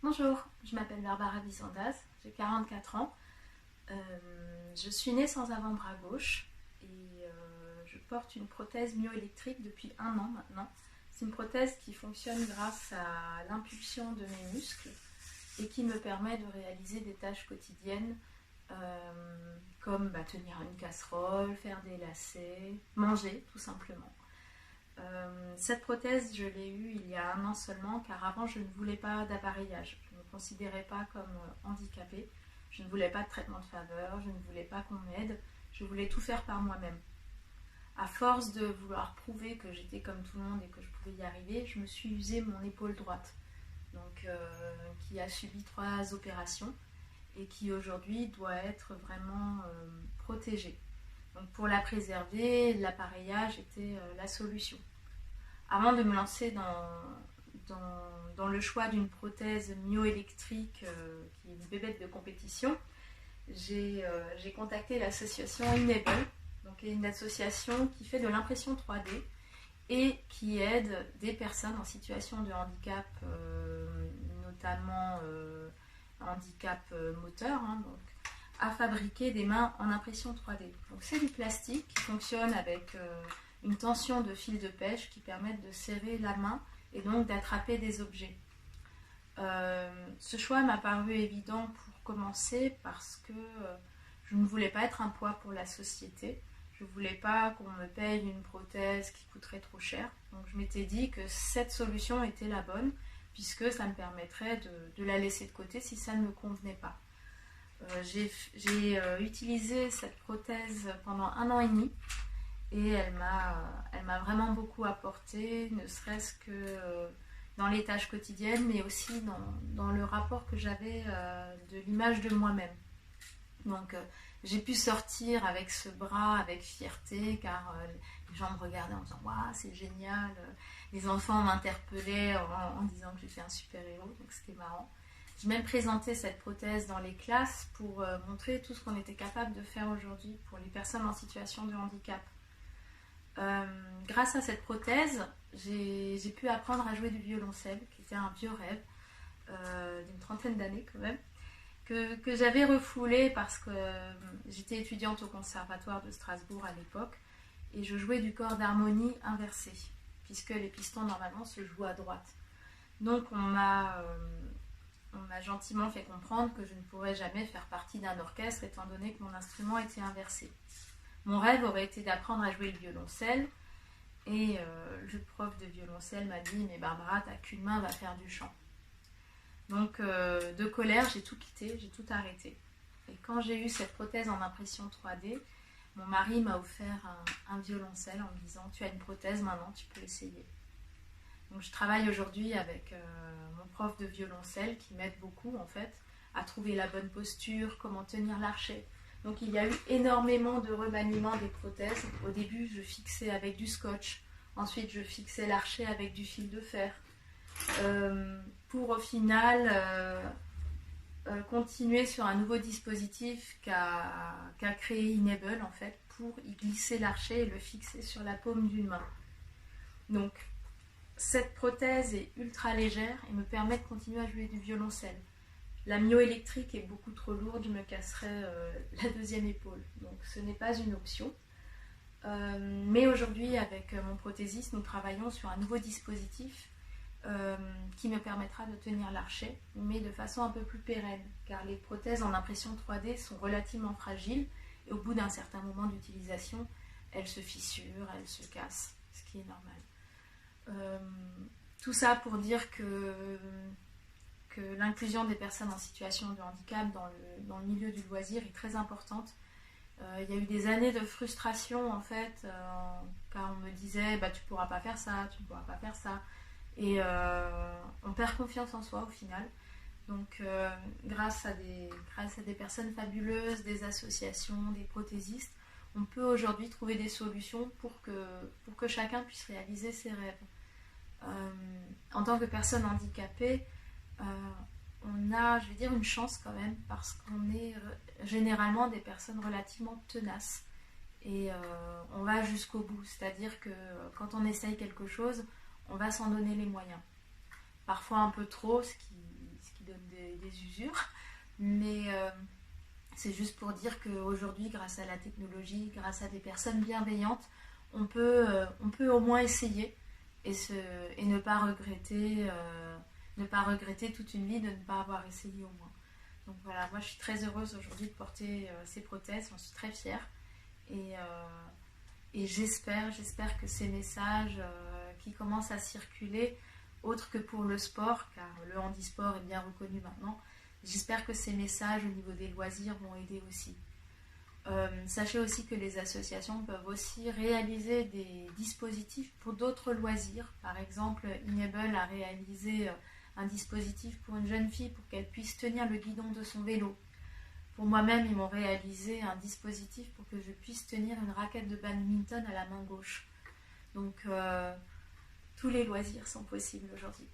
Bonjour, je m'appelle Barbara Visandas, j'ai 44 ans. Je suis née sans avant-bras gauche et je porte une prothèse myoélectrique depuis 1 an maintenant. C'est une prothèse qui fonctionne grâce à l'impulsion de mes muscles et qui me permet de réaliser des tâches quotidiennes comme tenir une casserole, faire des lacets, manger tout simplement. Cette prothèse, je l'ai eue il y a 1 an seulement, car avant je ne voulais pas d'appareillage. Je ne me considérais pas comme handicapée. Je ne voulais pas de traitement de faveur, je ne voulais pas qu'on m'aide. Je voulais tout faire par moi-même. À force de vouloir prouver que j'étais comme tout le monde et que je pouvais y arriver, je me suis usé mon épaule droite, qui a subi 3 opérations et qui aujourd'hui doit être vraiment protégée. Donc pour la préserver, l'appareillage était la solution. Avant de me lancer dans le choix d'une prothèse myoélectrique qui est une bébête de compétition, j'ai contacté l'association Enable, donc une association qui fait de l'impression 3D et qui aide des personnes en situation de handicap, notamment handicap moteur, à fabriquer des mains en impression 3D. Donc c'est du plastique qui fonctionne avec une tension de fil de pêche qui permettent de serrer la main et donc d'attraper des objets. Ce choix m'a paru évident pour commencer parce que je ne voulais pas être un poids pour la société. Je ne voulais pas qu'on me paye une prothèse qui coûterait trop cher. Donc je m'étais dit que cette solution était la bonne puisque ça me permettrait de la laisser de côté si ça ne me convenait pas. J'ai utilisé cette prothèse pendant 1 an et demi et elle m'a vraiment beaucoup apporté, ne serait-ce que dans les tâches quotidiennes, mais aussi dans le rapport que j'avais de l'image de moi-même. Donc j'ai pu sortir avec ce bras avec fierté car les gens me regardaient en disant « Waouh, c'est génial !» Les enfants m'interpellaient en disant que j'étais un super-héros, donc c'était marrant. J'ai même présenté cette prothèse dans les classes pour montrer tout ce qu'on était capable de faire aujourd'hui pour les personnes en situation de handicap. Grâce à cette prothèse, j'ai pu apprendre à jouer du violoncelle, qui était un vieux rêve d'une 30aine d'années quand même, que j'avais refoulé parce que j'étais étudiante au conservatoire de Strasbourg à l'époque et je jouais du corps d'harmonie inversé, puisque les pistons normalement se jouent à droite. Donc on m'a gentiment fait comprendre que je ne pourrais jamais faire partie d'un orchestre étant donné que mon instrument était inversé. Mon rêve aurait été d'apprendre à jouer le violoncelle et le prof de violoncelle m'a dit « Mais Barbara, t'as qu'une main, va faire du chant ». Donc de colère, j'ai tout quitté, j'ai tout arrêté. Et quand j'ai eu cette prothèse en impression 3D, mon mari m'a offert un violoncelle en me disant « Tu as une prothèse, maintenant tu peux essayer ». Donc je travaille aujourd'hui avec mon prof de violoncelle qui m'aide beaucoup en fait à trouver la bonne posture, comment tenir l'archet. Donc il y a eu énormément de remaniement des prothèses. Au début je fixais avec du scotch, ensuite je fixais l'archet avec du fil de fer. Pour au final continuer sur un nouveau dispositif qu'a créé Enable en fait pour y glisser l'archet et le fixer sur la paume d'une main. Donc cette prothèse est ultra légère et me permet de continuer à jouer du violoncelle. La myoélectrique est beaucoup trop lourde, je me casserais la 2e épaule. Donc ce n'est pas une option. Mais aujourd'hui, avec mon prothésiste, nous travaillons sur un nouveau dispositif qui me permettra de tenir l'archet, mais de façon un peu plus pérenne, car les prothèses en impression 3D sont relativement fragiles et au bout d'un certain moment d'utilisation, elles se fissurent, elles se cassent, ce qui est normal. Tout ça pour dire que l'inclusion des personnes en situation de handicap dans le milieu du loisir est très importante. Il y a eu des années de frustration en fait, car on me disait tu pourras pas faire ça, tu ne pourras pas faire ça. Et on perd confiance en soi au final. Donc grâce à des personnes fabuleuses, des associations, des prothésistes, on peut aujourd'hui trouver des solutions pour que chacun puisse réaliser ses rêves. En tant que personne handicapée, on a, je vais dire, une chance quand même parce qu'on est généralement des personnes relativement tenaces et on va jusqu'au bout, c'est-à-dire que quand on essaye quelque chose, on va s'en donner les moyens. Parfois un peu trop, ce qui donne des usures. Mais c'est juste pour dire qu'aujourd'hui, grâce à la technologie, grâce à des personnes bienveillantes, on peut au moins essayer et ne pas regretter toute une vie de ne pas avoir essayé au moins. Donc voilà, moi je suis très heureuse aujourd'hui de porter ces prothèses, j'en suis très fière. Et j'espère que ces messages qui commencent à circuler, autres que pour le sport, car le handisport est bien reconnu maintenant, j'espère que ces messages au niveau des loisirs vont aider aussi. Sachez aussi que les associations peuvent aussi réaliser des dispositifs pour d'autres loisirs. Par exemple, Enable a réalisé un dispositif pour une jeune fille pour qu'elle puisse tenir le guidon de son vélo. Pour moi-même, ils m'ont réalisé un dispositif pour que je puisse tenir une raquette de badminton à la main gauche. Donc, tous les loisirs sont possibles aujourd'hui.